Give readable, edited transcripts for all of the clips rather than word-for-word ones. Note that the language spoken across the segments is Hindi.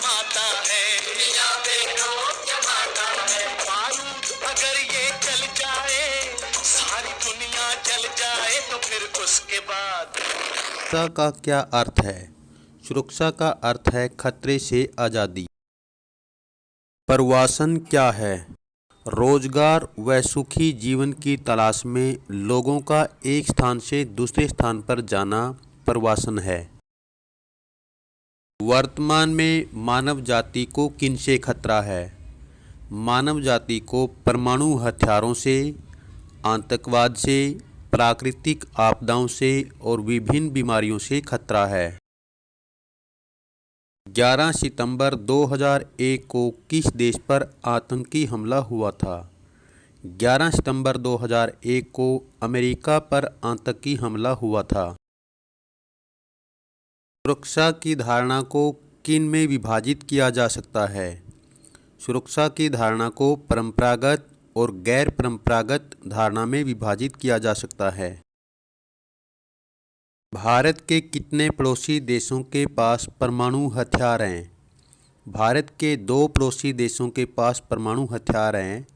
जमाता है, दुनिया पे रोक जमाता है। बारूद अगर ये चल जाए, सारी दुनिया जल जाए, तो फिर उसके बाद सुरक्षा का क्या अर्थ है? सुरक्षा का अर्थ है खतरे से आज़ादी। प्रवासन क्या है? रोजगार व सुखी जीवन की तलाश में लोगों का एक स्थान से दूसरे स्थान पर जाना प्रवासन है। वर्तमान में मानव जाति को किनसे खतरा है? मानव जाति को परमाणु हथियारों से, आतंकवाद से, प्राकृतिक आपदाओं से और विभिन्न बीमारियों से खतरा है। 11 सितंबर 2001 को किस देश पर आतंकी हमला हुआ था? 11 सितंबर 2001 को अमेरिका पर आतंकी हमला हुआ था। सुरक्षा की धारणा को किन में विभाजित किया जा सकता है? सुरक्षा की धारणा को परंपरागत और गैर परंपरागत धारणा में विभाजित किया जा सकता है। भारत के कितने पड़ोसी देशों के पास परमाणु हथियार हैं? भारत के 2 पड़ोसी देशों के पास परमाणु हथियार हैं,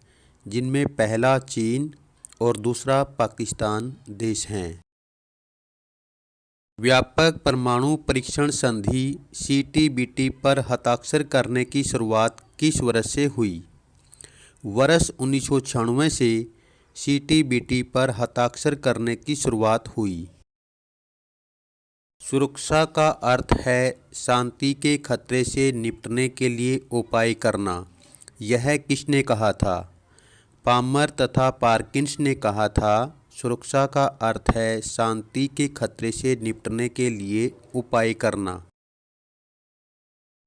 जिनमें पहला चीन और दूसरा पाकिस्तान देश हैं। व्यापक परमाणु परीक्षण संधि CTBT पर हस्ताक्षर करने की शुरुआत किस वर्ष से हुई? वर्ष 1996 से CTBT पर हस्ताक्षर करने की शुरुआत हुई। सुरक्षा का अर्थ है शांति के खतरे से निपटने के लिए उपाय करना। यह किसने कहा था? पामर तथा पार्किंस ने कहा था, सुरक्षा का अर्थ है शांति के खतरे से निपटने के लिए उपाय करना।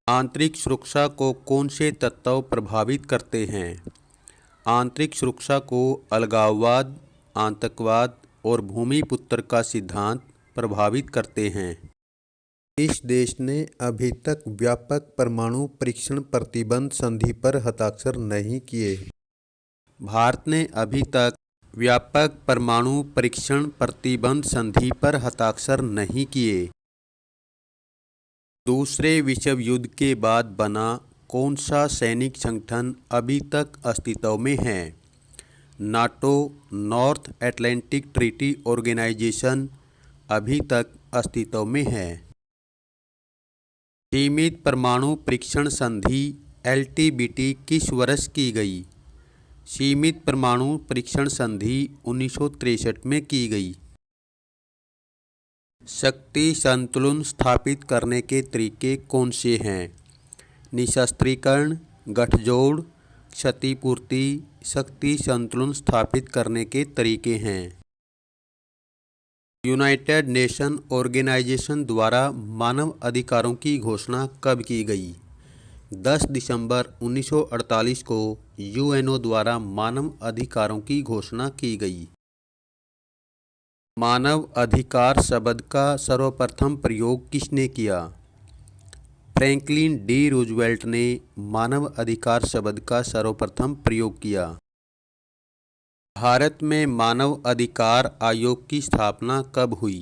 आंतरिक सुरक्षा को कौन से तत्व प्रभावित करते हैं? आंतरिक सुरक्षा को अलगाववाद, आतंकवाद और भूमिपुत्र का सिद्धांत प्रभावित करते हैं। इस देश ने अभी तक व्यापक परमाणु परीक्षण प्रतिबंध संधि पर हस्ताक्षर नहीं किए। भारत ने अभी तक व्यापक परमाणु परीक्षण प्रतिबंध संधि पर हस्ताक्षर नहीं किए। दूसरे विश्व युद्ध के बाद बना कौन सा सैनिक संगठन अभी तक अस्तित्व में है? NATO, North Atlantic Treaty Organization अभी तक अस्तित्व में है। सीमित परमाणु परीक्षण संधि LTBT किस वर्ष की गई? सीमित परमाणु परीक्षण संधि 1963 में की गई। शक्ति संतुलन स्थापित करने के तरीके कौन से हैं? निशस्त्रीकरण, गठजोड़, क्षतिपूर्ति। शक्ति संतुलन स्थापित करने के तरीके हैं। यूनाइटेड नेशन ऑर्गेनाइजेशन द्वारा मानव अधिकारों की घोषणा कब की गई? 10 दिसंबर 1948 को UNO द्वारा मानव अधिकारों की घोषणा की गई। मानव अधिकार शब्द का सर्वप्रथम प्रयोग किसने किया? फ्रैंकलिन D रूजवेल्ट ने मानव अधिकार शब्द का सर्वप्रथम प्रयोग किया। भारत में मानव अधिकार आयोग की स्थापना कब हुई?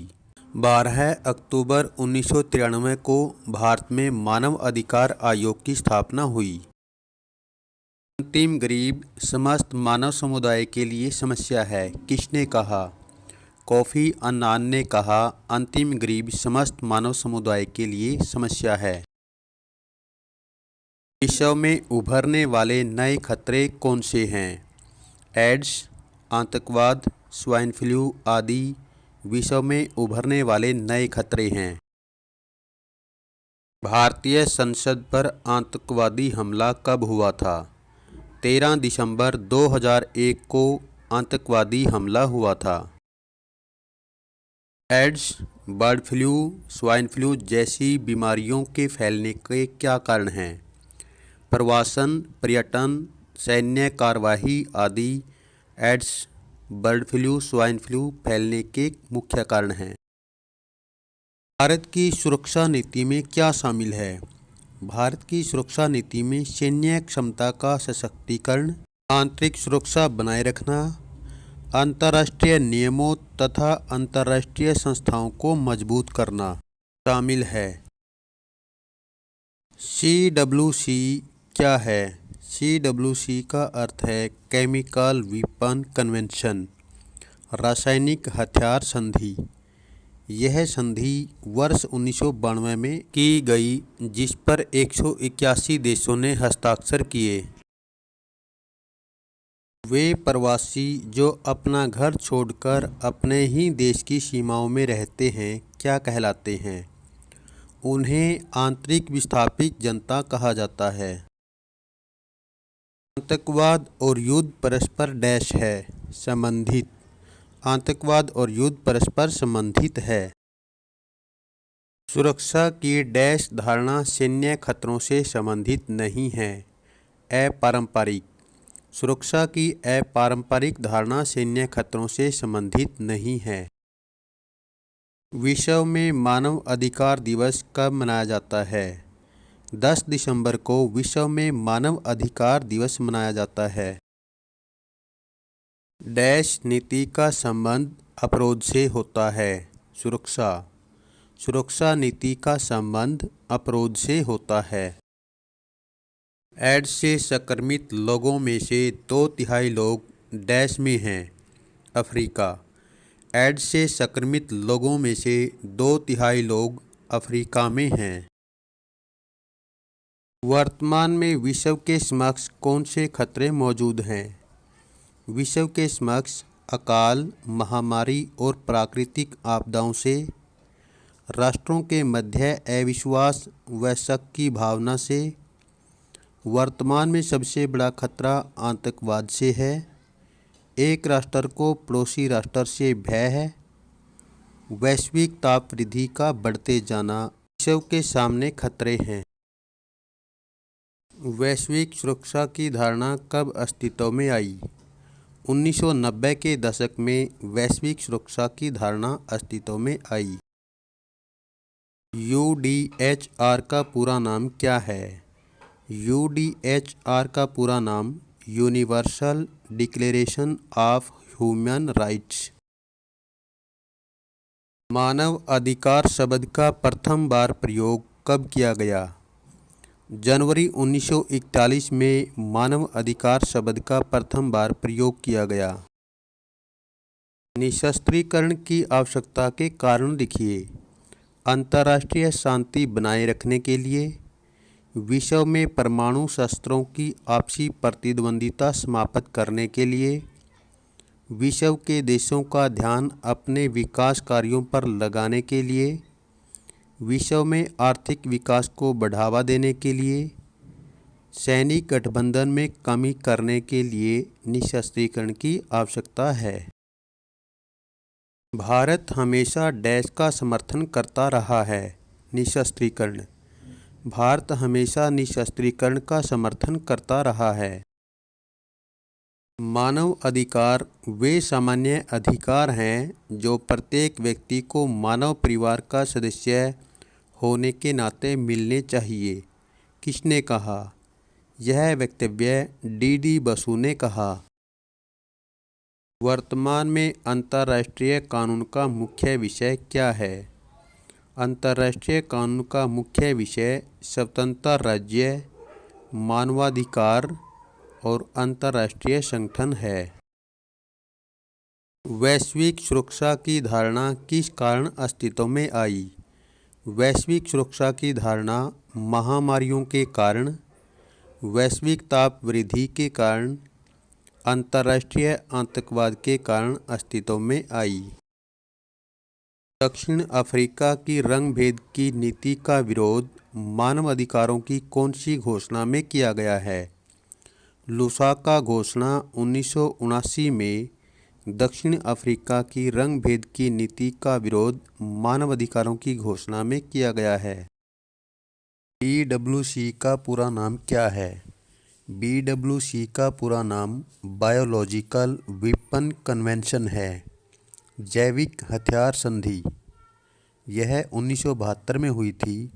12 अक्टूबर 1993 को भारत में मानव अधिकार आयोग की स्थापना हुई। अंतिम गरीब समस्त मानव समुदाय के लिए समस्या है, किसने कहा? कोफी अन्नान ने कहा, अंतिम गरीब समस्त मानव समुदाय के लिए समस्या है। विश्व में उभरने वाले नए खतरे कौन से हैं? एड्स, आतंकवाद, स्वाइन फ्लू आदि विश्व में उभरने वाले नए खतरे हैं। भारतीय संसद पर आतंकवादी हमला कब हुआ था? 13 दिसंबर 2001 को आतंकवादी हमला हुआ था। AIDS, bird flu, swine flu जैसी बीमारियों के फैलने के क्या कारण हैं? प्रवासन, पर्यटन, सैन्य कार्यवाही आदि AIDS, bird flu, swine flu फैलने के मुख्य कारण हैं। भारत की सुरक्षा नीति में क्या शामिल है? भारत की सुरक्षा नीति में सैन्य क्षमता का सशक्तिकरण, आंतरिक सुरक्षा बनाए रखना, अंतर्राष्ट्रीय नियमों तथा अंतर्राष्ट्रीय संस्थाओं को मजबूत करना शामिल है। CWC क्या है? CWC का अर्थ है केमिकल वेपन कन्वेंशन, रासायनिक हथियार संधि। यह संधि वर्ष 1992 में की गई, जिस पर 181 देशों ने हस्ताक्षर किए। वे प्रवासी जो अपना घर छोड़कर अपने ही देश की सीमाओं में रहते हैं क्या कहलाते हैं? उन्हें आंतरिक विस्थापित जनता कहा जाता है। आतंकवाद और युद्ध परस्पर डैश है संबंधित। आतंकवाद और युद्ध परस्पर संबंधित है। सुरक्षा की डैश धारणा सैन्य खतरों से संबंधित नहीं है। अपारंपरिक। सुरक्षा की अपारंपरिक धारणा सैन्य खतरों से संबंधित नहीं है। विश्व में मानव अधिकार दिवस कब मनाया जाता है? 10 दिसंबर को विश्व में मानव अधिकार दिवस मनाया जाता है। डैश नीति का संबंध अपराध से होता है। सुरक्षा। सुरक्षा नीति का संबंध अपराध से होता है। एड्स से संक्रमित लोगों में से 2/3 लोग डैश में हैं। अफ्रीका। एड्स से संक्रमित लोगों में से 2/3 लोग अफ्रीका में हैं। वर्तमान में विश्व के समक्ष कौन से खतरे मौजूद हैं? विश्व के समक्ष अकाल, महामारी और प्राकृतिक आपदाओं से, राष्ट्रों के मध्य अविश्वास व शक की भावना से, वर्तमान में सबसे बड़ा खतरा आतंकवाद से है, एक राष्ट्र को पड़ोसी राष्ट्र से भय है, वैश्विक ताप वृद्धि का बढ़ते जाना विश्व के सामने खतरे हैं। वैश्विक सुरक्षा की धारणा कब अस्तित्व में आई? 1990 के दशक में वैश्विक सुरक्षा की धारणा अस्तित्व में आई। UDHR का पूरा नाम क्या है? UDHR का पूरा नाम universal declaration of human rights. मानव अधिकार शब्द का प्रथम बार प्रयोग कब किया गया? जनवरी 1941 में मानव अधिकार शब्द का प्रथम बार प्रयोग किया गया। निशस्त्रीकरण की आवश्यकता के कारण लिखिए। अंतर्राष्ट्रीय शांति बनाए रखने के लिए, विश्व में परमाणु शस्त्रों की आपसी प्रतिद्वंदिता समाप्त करने के लिए, विश्व के देशों का ध्यान अपने विकास कार्यों पर लगाने के लिए, विश्व में आर्थिक विकास को बढ़ावा देने के लिए, सैनिक गठबंधन में कमी करने के लिए निशस्त्रीकरण की आवश्यकता है। भारत हमेशा डैश का समर्थन करता रहा है। निशस्त्रीकरण। भारत हमेशा निशस्त्रीकरण का समर्थन करता रहा है। मानव अधिकार वे सामान्य अधिकार हैं जो प्रत्येक व्यक्ति को मानव परिवार का सदस्य होने के नाते मिलने चाहिए। किसने कहा? यह वक्तव्य D.D. बसु ने कहा। वर्तमान में अंतर्राष्ट्रीय कानून का मुख्य विषय क्या है? अंतर्राष्ट्रीय कानून का मुख्य विषय स्वतंत्र राज्य, मानवाधिकार और अंतर्राष्ट्रीय संगठन है। वैश्विक सुरक्षा की धारणा किस कारण अस्तित्व में आई? वैश्विक सुरक्षा की धारणा महामारियों के कारण, वैश्विक ताप वृद्धि के कारण, अंतर्राष्ट्रीय आतंकवाद के कारण अस्तित्व में आई। दक्षिण अफ्रीका की रंग भेद की नीति का विरोध मानवाधिकारों की कौन सी घोषणा में किया गया है? लुसाका घोषणा 1979 में दक्षिण अफ्रीका की रंग भेद की नीति का विरोध मानवाधिकारों की घोषणा में किया गया है। BWC का पूरा नाम क्या है? BWC का पूरा नाम बायोलॉजिकल वेपन कन्वेंशन है, जैविक हथियार संधि। यह 1972 में हुई थी,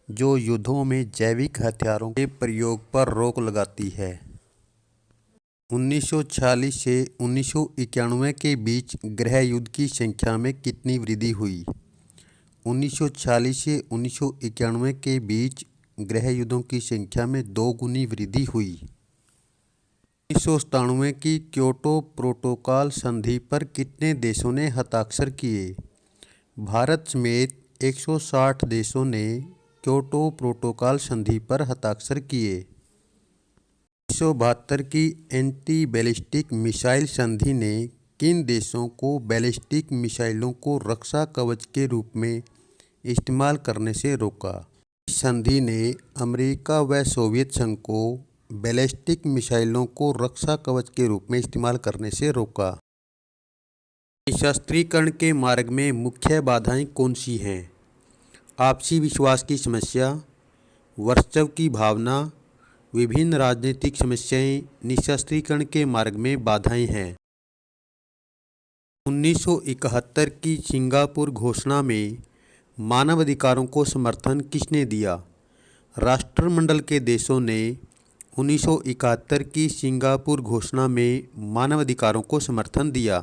जो युद्धों में जैविक हथियारों के प्रयोग पर रोक लगाती है। 1946 से 1991 के बीच गृह युद्ध की संख्या में कितनी वृद्धि हुई? 1946 से 1991 के बीच गृह युद्धों की संख्या में 2 गुनी वृद्धि हुई। 1997 की क्योटो प्रोटोकॉल संधि पर कितने देशों ने हस्ताक्षर किए? भारत समेत 160 देशों ने क्योटो प्रोटोकॉल संधि पर हस्ताक्षर किए। 1972 की एंटी बैलिस्टिक मिसाइल संधि ने किन देशों को बैलिस्टिक मिसाइलों को रक्षा कवच के रूप में इस्तेमाल करने से रोका? इस संधि ने अमेरिका व सोवियत संघ को बैलिस्टिक मिसाइलों को रक्षा कवच के रूप में इस्तेमाल करने से रोका। निशस्त्रीकरण के मार्ग में मुख्य बाधाएं कौन सी हैं? आपसी विश्वास की समस्या, वर्चस्व की भावना, विभिन्न राजनीतिक समस्याएं निशस्त्रीकरण के मार्ग में बाधाएं हैं। 1971 की सिंगापुर घोषणा में मानवाधिकारों को समर्थन किसने दिया? राष्ट्रमंडल के देशों ने 1971 की सिंगापुर घोषणा में मानवाधिकारों को समर्थन दिया।